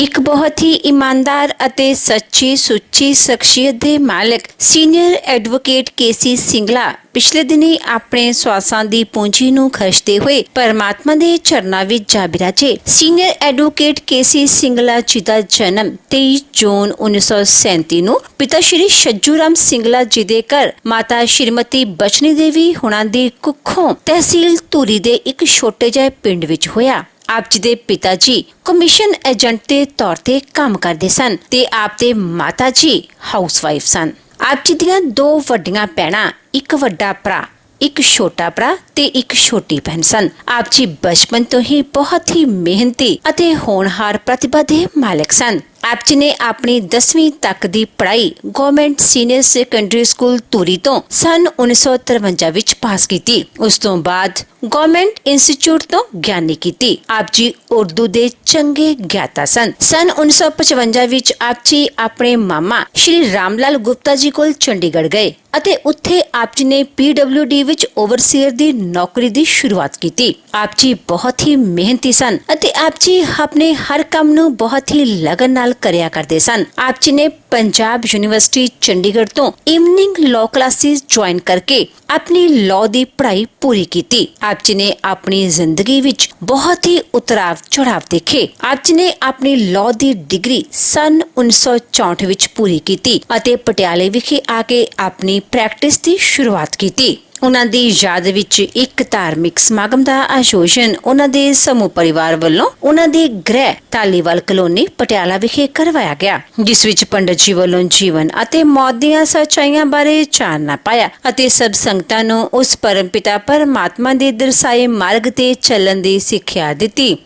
एक बहुत ही ईमानदार ਅਤੇ ਸੱਚੀ ਸੁੱਚੀ ਸ਼ਖਸੀਅਤ ਦੇ ਮਾਲਕ ਸੀਨੀਅਰ ਐਡਵੋਕੇਟ ਕੇਸੀ ਸਿੰਗਲਾ ਪਿਛਲੇ ਦਿਨੀ ਆਪਣੇ ਸਵਾਸਾਂ ਦੀ ਪੂੰਜੀ ਨੂੰ ਖਰਚਦੇ ਹੋਏ ਪਰਮਾਤਮਾ ਦੇ ਚਰਨਾਂ ਵਿੱਚ ਜਾ ਬਿਰਾਜੇ। ਸੀਨੀਅਰ ਐਡਵੋਕੇਟ ਕੇਸੀ ਸਿੰਗਲਾ ਜੀ ਦਾ ਜਨਮ 23 ਜੂਨ 1937 ਨੂੰ ਪਿਤਾ ਸ਼੍ਰੀ ਛੱਜੂ ਰਾਮ ਸਿੰਗਲਾ ਜੀ ਦੇ ਘਰ ਮਾਤਾ ਸ਼੍ਰੀਮਤੀ ਬਚਨੀ ਦੇਵੀ ਹੁਣਾਂ ਦੀ ਕੁੱਖੋਂ ਤਹਿਸੀਲ ਧੂਰੀ ਦੇ ਇੱਕ ਛੋਟੇ ਜਿਹੇ ਪਿੰਡ ਵਿੱਚ ਹੋਇਆ। ਆਪ ਜੀ ਦੇ ਪਿਤਾ ਜੀ ਕਮਿਸ਼ਨ ਏਜੰਟ ਦੇ ਤੌਰ ਤੇ ਕੰਮ ਕਰਦੇ ਸਨ ਤੇ ਆਪ ਦੇ ਮਾਤਾ ਜੀ ਹਾਊਸਵਾਈਫ ਸਨ। ਆਪ ਜੀ ਦੀਆਂ ਦੋ ਵੱਡੀਆਂ ਭੈਣਾਂ, ਇੱਕ ਵੱਡਾ ਭਰਾ, ਇੱਕ ਛੋਟਾ ਭਰਾ ਤੇ ਇੱਕ ਛੋਟੀ ਭੈਣ ਸਨ। ਆਪ ਜੀ ਬਚਪਨ ਤੋਂ ਹੀ ਬਹੁਤ ਹੀ ਮਿਹਨਤੀ ਅਤੇ ਹੋਣਹਾਰ ਪ੍ਰਤਿਭਾ ਦੇ ਮਾਲਕ ਸਨ। ਆਪ ਜੀ ਨੇ ਆਪਣੀ 10ਵੀਂ ਤੱਕ ਦੀ ਪੜ੍ਹਾਈ government senior secondary school Dhuri ਤੋਂ ਸਨ 1953 ਵਿੱਚ ਪਾਸ ਕੀਤੀ। ਉਸ ਤੋਂ ਬਾਅਦ ਗਵਰਨਮੈਂਟ ਇੰਸਟੀਚਿਊਟ ਤੋਂ ਗਿਆਨੀ ਕੀਤੀ। ਆਪ ਜੀ ਉਰਦੂ ਦੇ ਚੰਗੇ ਗਿਆਤਾ ਸਨ। ਸਨ 1955 ਵਿੱਚ ਆਪ ਜੀ ਆਪਣੇ ਮਾਮਾ ਸ਼੍ਰੀ ਰਾਮ ਲਾਲ ਗੁਪਤਾ ਜੀ ਕੋਲ ਚੰਡੀਗੜ੍ਹ ਗਏ ਅਤੇ ਉੱਥੇ ਆਪ ਜੀ ਨੇ PWD ਵਿੱਚ ਓਵਰਸੀਅਰ ਦੀ ਨੌਕਰੀ ਦੀ ਸ਼ੁਰੂਆਤ ਕੀਤੀ। ਆਪ ਜੀ ਬਹੁਤ ਹੀ ਮਿਹਨਤੀ ਸਨ ਅਤੇ ਆਪ ਜੀ ਆਪਣੇ ਹਰ ਕੰਮ ਨੂੰ ਬਹੁਤ ਹੀ ਲਗਨ ਨਾਲ ਕਰਿਆ ਕਰਦੇ ਸਨ। ਆਪ ਜੀ ਨੇ ਪੰਜਾਬ ਯੂਨੀਵਰਸਿਟੀ ਚੰਡੀਗੜ੍ਹ ਤੋਂ ਇਵਨਿੰਗ ਲਾਅ ਕਲਾਸਿਸ ਜੁਆਇਨ ਕਰਕੇ ਆਪਣੀ ਲਾਅ ਦੀ ਪੜ੍ਹਾਈ ਪੂਰੀ ਕੀਤੀ। ਆਪ ਜੀ ਨੇ ਆਪਣੀ ਜ਼ਿੰਦਗੀ ਵਿੱਚ ਬਹੁਤ ਹੀ ਉਤਰਾਵ ਚੜਾਵ ਦੇਖੇ। ਆਪ ਜੀ ਨੇ ਆਪਣੀ ਲਾਅ ਦੀ ਡਿਗਰੀ ਸਨ 1964 ਵਿੱਚ ਪੂਰੀ ਕੀਤੀ ਅਤੇ ਪਟਿਆਲੇ ਵਿਖੇ ਆ ਕੇ ਆਪਣੀ ਪ੍ਰੈਕਟਿਸ ਦੀ ਸ਼ੁਰੂਆਤ ਕੀਤੀ। ਉਹਨਾਂ ਦੀ ਯਾਦ ਵਿੱਚ ਇੱਕ ਧਾਰਮਿਕ ਸਮਾਗਮ ਦਾ ਆਯੋਜਨ ਉਹਨਾਂ ਦੇ ਸਮੂਹ ਪਰਿਵਾਰ ਵੱਲੋਂ ਉਹਨਾਂ ਦੇ ਗ੍ਰਹਿ ਧਾਲੀਵਾਲ ਕਲੋਨੀ ਪਟਿਆਲਾ ਵਿਖੇ ਕਰਵਾਇਆ ਗਿਆ, ਜਿਸ ਵਿੱਚ ਪੰਡਤ ਜੀ ਵੱਲੋਂ ਜੀਵਨ ਅਤੇ ਮੌਤ ਦੀਆਂ ਸੱਚਾਈਆਂ ਬਾਰੇ ਚਾਨਣਾ ਪਾਇਆ ਅਤੇ ਸਭ ਸੰਗਤਾਂ ਨੂੰ ਉਸ ਪਰਮਪਿਤਾ ਪਰਮਾਤਮਾ ਦੇ ਦਰਸਾਏ ਮਾਰਗ ਤੇ ਚੱਲਣ ਦੀ ਸਿੱਖਿਆ ਦਿੱਤੀ।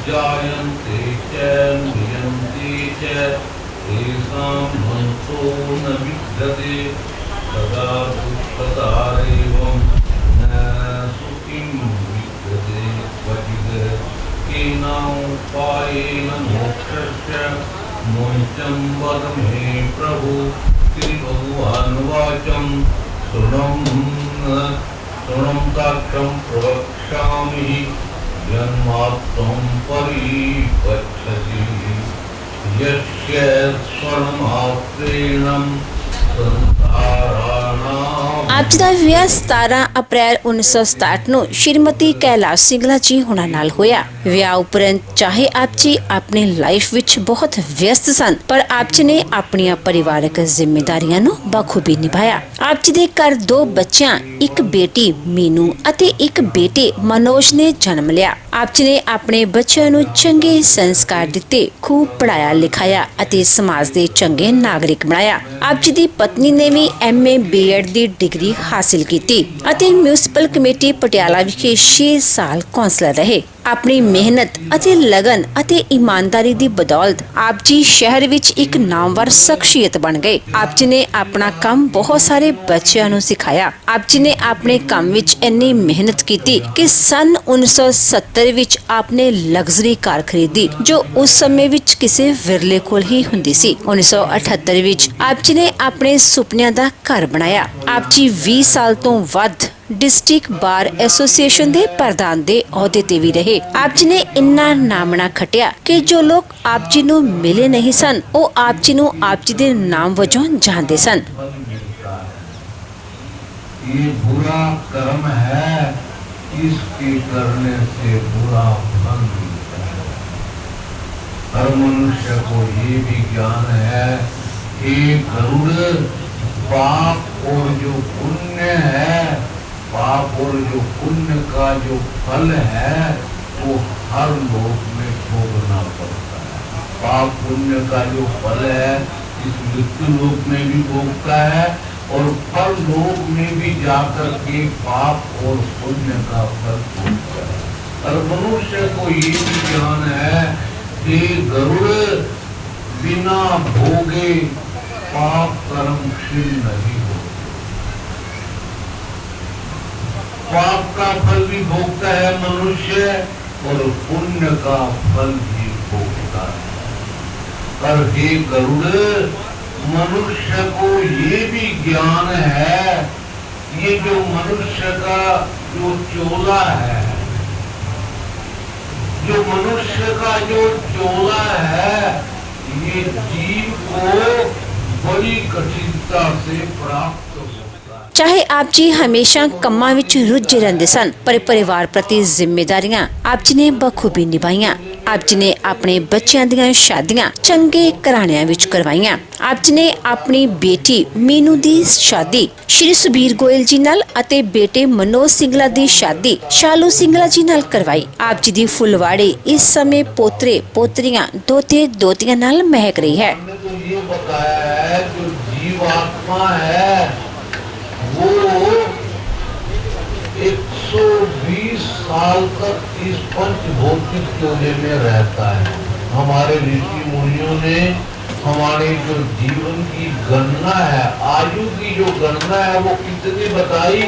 जायन्ते च नियन्ते च तेषां मनसो न विद्यते तदा दुःखदारेवं न सुखिं विद्यते क्वचित् केनाउपायेन मोक्षस्य मोक्षं वद मे प्रभु। श्रीभगवानुवाचं शृणं ताक्षं प्रवक्ष्यामि जन्मात्मं परिपच्छति यस्य स्वरमात्रेण ਆਪ ਜੀ ਦਾ ਵਿਆਹ 17 ਅਪ੍ਰੈਲ 1967 ਨੂੰ ਸ਼੍ਰੀਮਤੀ ਕੈਲਾਸ਼ ਸਿੰਗਲਾ ਜੀ ਹੁਣਾਂ ਨਾਲ ਹੋਇਆ। ਵਿਆਹ ਉਪਰੰਤ ਚਾਹੇ ਆਪ ਜੀ ਆਪਣੀ ਲਾਈਫ ਵਿੱਚ ਬਹੁਤ ਵਿਅਸਤ ਸਨ, ਪਰ ਆਪ ਜੀ ਨੇ ਆਪਣੀਆਂ ਪਰਿਵਾਰਕ ਜ਼ਿੰਮੇਵਾਰੀਆਂ ਨੂੰ ਬਖੂਬੀ ਨਿਭਾਇਆ। ਆਪ ਜੀ ਦੇ ਘਰ ਦੋ ਬੱਚਿਆਂ, ਇੱਕ ਬੇਟੀ ਮੀਨੂ ਅਤੇ ਇੱਕ ਬੇਟੇ ਮਨੋਜ ਨੇ ਜਨਮ ਲਿਆ। ਆਪ ਜੀ ਨੇ ਆਪਣੇ ਬੱਚਿਆਂ ਨੂੰ ਚੰਗੇ ਸੰਸਕਾਰ ਦਿੱਤੇ, ਖੂਬ ਪੜ੍ਹਾਇਆ ਲਿਖਾਇਆ ਅਤੇ ਸਮਾਜ ਦੇ ਚੰਗੇ ਨਾਗਰਿਕ ਬਣਾਇਆ। ਆਪ ਜੀ ਦੀ ਪਤਨੀ ਨੇ ਵੀ MA B.Ed ਦੀ ਡਿਗਰੀ ਹਾਸਿਲ ਕੀਤੀ ਅਤੇ ਮਿਊਨਿਸਪਲ ਕਮੇਟੀ ਪਟਿਆਲਾ ਵਿਖੇ 6 ਸਾਲ ਕੌਂਸਲਰ ਰਹੇ। ਆਪਣੀ ਮਿਹਨਤ ਅਤੇ ਲਗਨ ਅਤੇ ਇਮਾਨਦਾਰੀ ਦੀ ਬਦੌਲਤ ਆਪ ਜੀ ਸ਼ਹਿਰ ਵਿੱਚ ਇੱਕ ਨਾਮਵਰ ਸ਼ਖਸੀਅਤ ਬਣ ਗਏ। ਆਪ ਜੀ ਨੇ ਆਪਣਾ ਕੰਮ ਬਹੁਤ ਸਾਰੇ ਬੱਚਿਆਂ ਨੂੰ ਸਿਖਾਇਆ। ਆਪ ਜੀ ਨੇ ਆਪਣੇ ਕੰਮ ਵਿੱਚ ਇੰਨੀ ਮਿਹਨਤ ਕੀਤੀ ਕਿ ਸਨ 1970 ਵਿੱਚ ਆਪ ਨੇ ਲਗਜ਼ਰੀ ਕਾਰ ਖਰੀਦੀ, ਜੋ ਉਸ ਸਮੇਂ ਵਿੱਚ ਕਿਸੇ ਵਿਰਲੇ ਕੋਲ ਹੀ ਹੁੰਦੀ ਸੀ। 1978 ਵਿੱਚ ਆਪ ਜੀ ਨੇ ਆਪਣੇ ਸੁਪਨਿਆਂ ਦਾ ਘਰ ਬਣਾਇਆ। ਆਪ ਜੀ 20 ਸਾਲ ਤੋਂ ਵੱਧ डिस्ट्रिक्ट बार एसोसिएशन ਦੇ ਪ੍ਰਧਾਨ ਦੇ ਅਹੁਦੇ ਤੇ ਵੀ ਰਹੇ। ਆਪ ਜੀ ਨੇ ਇੰਨਾ ਨਾਮਣਾ ਖਟਿਆ ਕਿ ਜੋ ਲੋਕ ਆਪ ਜੀ ਨੂੰ ਮਿਲੇ ਨਹੀਂ ਸਨ, ਉਹ ਆਪ ਜੀ ਨੂੰ ਆਪ ਜੀ ਦੇ ਨਾਮ ਵਜੋਂ ਜਾਣਦੇ ਸਨ। ये बुरा कर्म है, इसके करने से बुरा फल मिलता है। हर मनुष्य को ये भी ज्ञान है कि गरुड़ पाप और जो पुण्य है, पाप और जो पुण्य का जो फल है वो हर लोक में भोगना पड़ता है। पाप पुण्य का जो फल है इस मृत्यु लोक में भी भोगता है और फल लोक में भी जाकर के पाप और पुण्य का फल भोगता है। और मनुष्य को ये भी ज्ञान है कि गरुड़ बिना भोगे पाप कर्म क्षीण नहीं होते। पाप का फल भी भोगता है मनुष्य और पुण्य का फल भी भोगता है। पर हे गरुड़, मनुष्य को ये भी ज्ञान है, ये जो मनुष्य का जो चोला है, जो मनुष्य का जो चोला है, ये जीव को बड़ी कठिनता से प्राप्त होता है। ਚਾਹੇ ਆਪ ਜੀ ਹਮੇਸ਼ਾ ਕੰਮਾਂ ਵਿੱਚ ਰੁੱਝੇ ਰਹਿੰਦੇ ਸਨ, ਪਰ ਪਰਿਵਾਰ ਪ੍ਰਤੀ ਜ਼ਿੰਮੇਵਾਰੀਆਂ ਆਪ ਜੀ ਨੇ ਬਖੂਬੀ ਨਿਭਾਈਆਂ। ਆਪ ਜੀ ਨੇ ਆਪਣੇ ਬੱਚਿਆਂ ਦੀਆਂ ਸ਼ਾਦੀਆਂ ਚੰਗੇ ਘਰਾਣਿਆਂ ਵਿੱਚ ਕਰਵਾਈਆਂ। ਆਪ ਜੀ ਨੇ ਆਪਣੀ ਬੇਟੀ ਮੀਨੂ ਦੀ ਸ਼ਾਦੀ ਸ਼੍ਰੀ ਸੁਬੀਰ ਗੋਇਲ ਜੀ ਨਾਲ ਅਤੇ ਬੇਟੇ ਮਨੋਜ ਸਿੰਗਲਾ ਦੀ ਸ਼ਾਦੀ ਸ਼ਾਲੂ ਸਿੰਗਲਾ ਜੀ ਨਾਲ ਕਰਵਾਈ। ਆਪ ਜੀ ਦੀ ਫੁਲਵਾੜੀ ਇਸ ਸਮੇਂ ਪੋਤਰੇ ਪੋਤਰੀਆਂ ਦੋਤੇ ਦੋਤੀਆਂ ਨਾਲ ਮਹਿਕ ਰਹੀ ਹੈ। वो 120 साल तक इस पंच भौतिक चोले में रहता है। हमारे ऋषि मुनियों ने हमारे जो जीवन की गणना है, आयु की जो गणना है, वो कितनी बताई?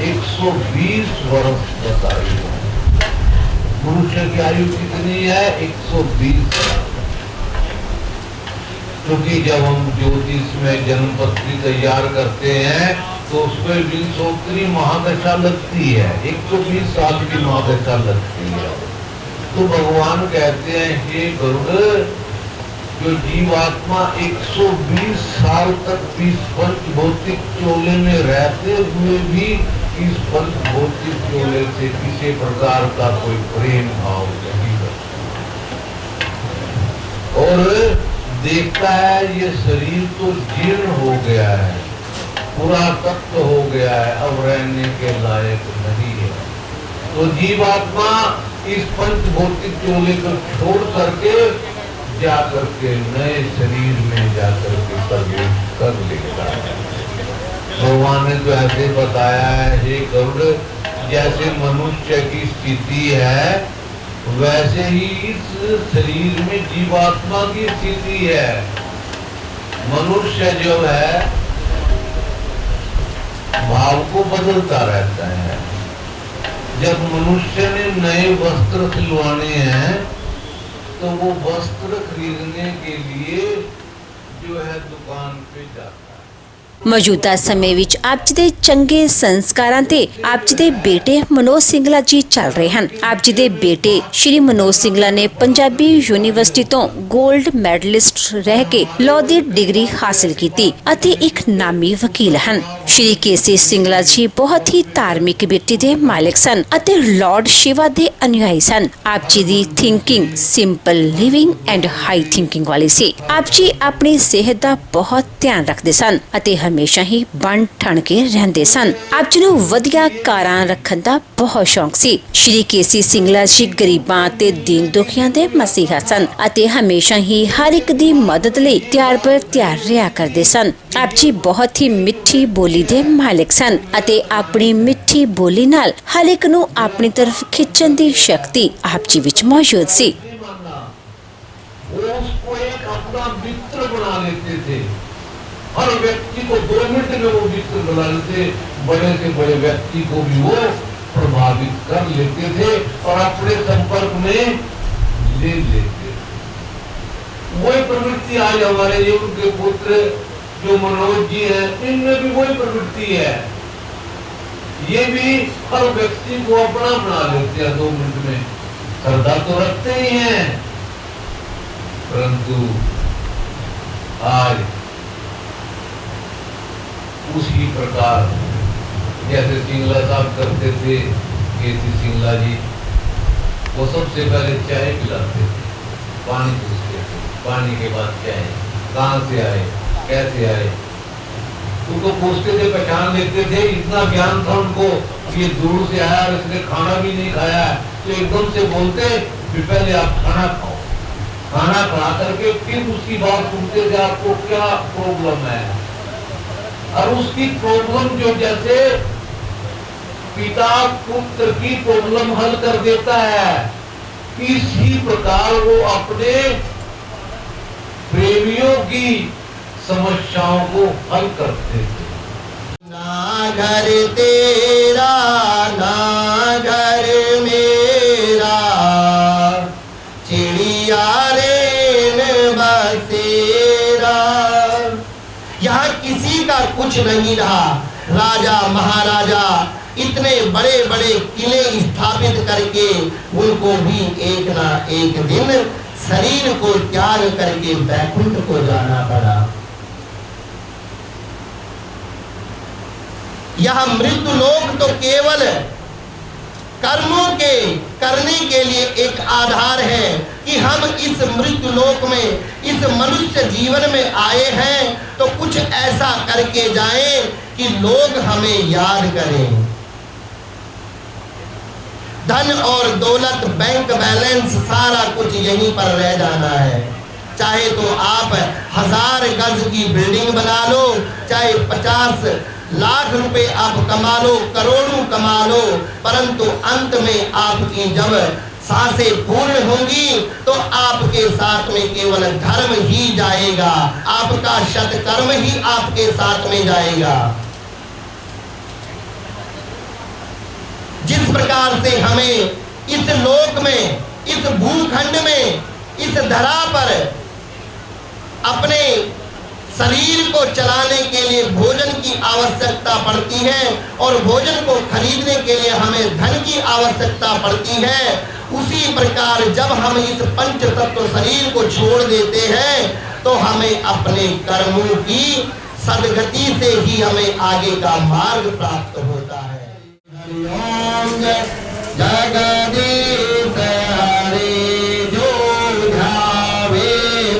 120 वर्ष बताई। मनुष्य की आयु कितनी है? 120 वर्ष। क्योंकि जब हम ज्योतिष में जन्म पत्री तैयार करते हैं तो उसमें 20 महादशा लगती है, 120 साल की महादशा लगती है। तो भगवान कहते हैं हे गरुड़, जो जीवात्मा 120 साल तक इस पंच भौतिक चोले में रहते हुए भी इस पंच भौतिक चोले से किसी प्रकार का कोई प्रेम भाव नहीं करता और देखता है ये शरीर तो जीर्ण हो गया है, पूरा तत्व हो गया है, अब रहने के लायक नहीं है। तो जीवात्मा इस पंच भौतिक चोले को छोड़ करके जाकर के नए शरीर में जाकर के प्रवेश कर लेता है। भगवान ने तो ऐसे बताया है हे गरुड़, जैसे मनुष्य की स्थिति है वैसे ही इस शरीर में जीवात्मा की स्थिति है। मनुष्य जो है भाव को बदलता रहता है। जब मनुष्य ने नए वस्त्र सिलवाने हैं तो वो वस्त्र खरीदने के लिए जो है दुकान पे जाता है। ਮੌਜੂਦਾ ਸਮੇਂ ਵਿੱਚ ਆਪ ਜੀ ਦੇ ਚੰਗੇ ਸੰਸਕਾਰਾਂ ਤੇ ਆਪ ਜੀ ਦੇ ਬੇਟੇ ਮਨੋਜ ਸਿੰਗਲਾ ਜੀ ਚੱਲ ਰਹੇ ਹਨ। ਆਪ ਜੀ ਦੇ ਬੇਟੇ ਸ਼੍ਰੀ ਮਨੋਜ ਸਿੰਗਲਾ ਨੇ ਪੰਜਾਬੀ ਯੂਨੀਵਰਸਿਟੀ ਤੋਂ 골ਡ ਮੈਡਲਿਸਟ ਰਹਿ ਕੇ ਲਾਅ ਦੀ ਡਿਗਰੀ ਹਾਸਲ ਕੀਤੀ ਅਤੇ ਇੱਕ ਨਾਮੀ ਵਕੀਲ ਹਨ। ਸ਼੍ਰੀ ਕੇਸੀ ਸਿੰਗਲਾ ਜੀ ਬਹੁਤ ਹੀ ਧਾਰਮਿਕ ਵਿਅਕਤੀ ਦੇ ਮਾਲਕ ਸਨ ਅਤੇ ਲਾਰਡ ਸ਼ਿਵਾ ਦੇ ਅਨੁਯਾਈ ਸਨ। ਆਪ ਜੀ ਦੀ thinking simple living and high thinking ਵਾਲੀ ਸੀ। ਆਪ ਜੀ ਆਪਣੀ ਸਿਹਤ ਦਾ ਬਹੁਤ ਧਿਆਨ ਰੱਖਦੇ ਸਨ ਅਤੇ ਹਮੇਸ਼ਾ ਹੀ ਬਣ ਠਣ ਕੇ ਰਹਿੰਦੇ ਸਨ। ਆਪ ਜੀ ਨੂੰ ਵਧੀਆ ਕਾਰਾਂ ਰੱਖਣ ਦਾ ਬਹੁਤ ਸ਼ੌਂਕ ਸੀ। ਸ਼੍ਰੀ ਕੇਸੀ ਸਿੰਗਲਾ ਜੀ ਗਰੀਬਾਂ ਤੇ ਦੀਨ ਦੁਖੀਆਂ ਦੇ ਮਸੀਹਾ ਸਨ ਅਤੇ ਹਮੇਸ਼ਾ ਹੀ ਹਰ ਇੱਕ ਦੀ ਮਦਦ ਲਈ ਤਿਆਰ ਬਰ ਤਿਆਰ ਰਿਹਾ ਕਰਦੇ ਸਨ। ਆਪ ਜੀ ਬਹੁਤ ਹੀ ਮਿੱਠੀ ਬੋਲੀ ਦੇ ਮਾਲਕ ਸਨ ਅਤੇ ਆਪਣੀ ਮਿੱਠੀ ਬੋਲੀ ਨਾਲ ਹਰ ਇੱਕ ਨੂੰ ਆਪਣੀ ਤਰਫ ਖਿੱਚਣ ਦੀ ਸ਼ਕਤੀ ਆਪ ਜੀ ਵਿੱਚ ਮੌਜੂਦ ਸੀ। हर व्यक्ति को 2 मिनट में वो मित्र बना लेते, बड़े से बड़े व्यक्ति को भी वो प्रभावित कर लेते थे और अपने संपर्क में ले लेते। वही प्रवृत्ति आज हमारे ये उनके पुत्र जो मनोज जी हैं, इनमें भी वही प्रवृत्ति है। ये भी हर व्यक्ति को अपना बना लेते हैं 2 मिनट में। श्रद्धा तो रखते ही हैं, परंतु आज उसी प्रकार जैसे सिंगला साहब करते थे, केसी सिंगला जी, वो सबसे पहले चाय पिलाते थे, पानी पूछते थे, पानी के बाद चाय, कहाँ से आए, कैसे आए, उनको पूछते थे, पहचान लेते थे। इतना ज्ञान था उनको, ये दूर से आया और इसने खाना भी नहीं खाया, तो एकदम से बोलते कि पहले आप खाना खाओ। खाना खा करके फिर उसकी बात पूछते थे आपको क्या प्रॉब्लम है, और उसकी प्रॉब्लम जो जैसे पिता पुत्र की प्रॉब्लम हल कर देता है, इसी प्रकार वो अपने प्रेमियों की समस्याओं को हल करते थे। ना घर तेरा ना घर मेरा, चिड़िया रेन बसेरा। यहाँ किसी का कुछ नहीं रहा। राजा महाराजा इतने बड़े बड़े किले स्थापित करके उनको भी एक ना एक दिन शरीर को त्याग करके वैकुंठ को जाना पड़ा। यह मृत्यु लोक तो केवल कर्मों के करने के लिए एक आधार है कि हम इस मृत्यु लोक में, इस मनुष्य जीवन में आए हैं तो कुछ ऐसा करके जाएं कि लोग हमें याद करें। धन और दौलत, बैंक बैलेंस, सारा कुछ यहीं पर रह जाना है। चाहे तो आप 1000 गज की बिल्डिंग बना लो, चाहे 50 लाख रुपए आप कमा लो, करोड़ों कमा लो, परंतु अंत में आपकी जब सांसें पूर्ण होंगी तो आपके साथ में केवल धर्म ही जाएगा, आपका सत्कर्म ही आपके साथ में जाएगा। जिस प्रकार से हमें इस लोक में, इस भूखंड में, इस धरा पर अपने शरीर को चलाने के लिए भोजन की आवश्यकता पड़ती है और भोजन को खरीदने के लिए हमें धन की आवश्यकता पड़ती है, उसी प्रकार जब हम इस पंच तत्व शरीर को छोड़ देते हैं तो हमें अपने कर्मों की सदगति से ही हमें आगे का मार्ग प्राप्त होता है। हरि ओम जगदीश हरि, जो ध्यावे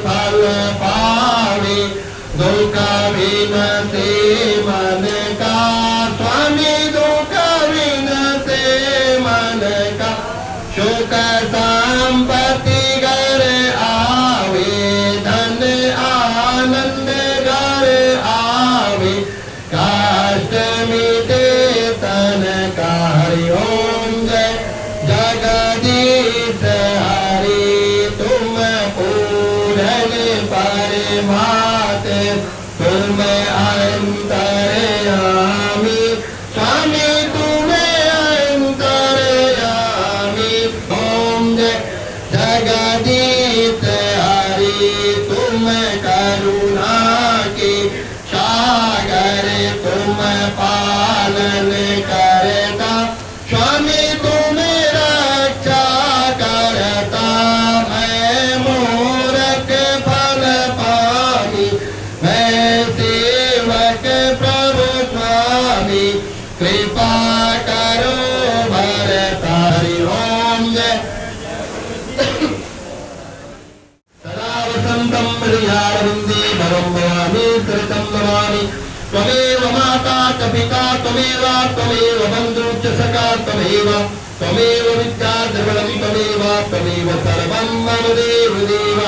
फल पावे, दुख विनसे मन का स्वामी, दुख विनसे मन का, सुख संपत्ति घर आवे, धन आनंद घर आवे, कष्ट मिटे तन का। हरि ओम जय जगदीश हरि, तुम पूरन परमात, तुम अंतर्यामी, स्वामी तुम अंतर्यामी। ओम जय जगदीश हरि, तुम करुणा के सागर, तुम पालन करता, स्वामी तुम रक्षा करता। मैं मूरख फल पानी, मैं सेवक प्रभु स्वामी, कृपा करो भरता। हरि ओम जय सदा वसंतम हृदयारविंदे भवं भवामि कृतं नमामि। त्वमेव माता च पिता त्वमेव, त्वमेव बन्धुः च सखा त्वमेव, त्वमेव विद्या द्रविणं त्वमेव, त्वमेव सर्वं मम देव देव।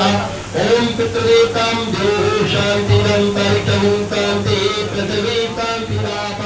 ओम पितृदेवतां देवो शान्तिरन्तरिक्षं शान्तिः, पृथिवी शान्तिराप